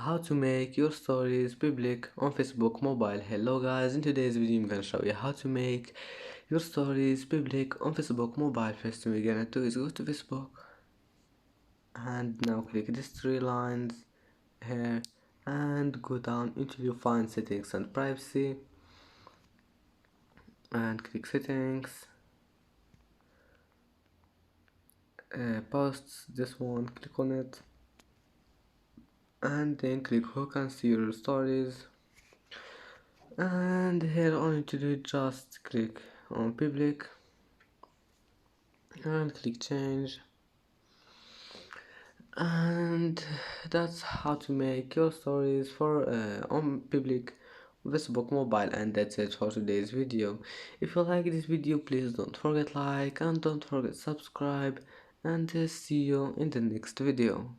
how to make your stories public on Facebook mobile. Hello guys, in today's video I'm gonna show you how to make your stories public on Facebook mobile. First thing we're gonna do is go to Facebook and now click these three lines here and go down until you find settings and privacy and click settings, posts, this one, click on it and then click who can see your stories, and here on to do just click on public and click change, and that's how to make your stories for on public Facebook mobile. And that's it for today's video. If you like this video, please don't forget like and don't forget subscribe, and see you in the next video.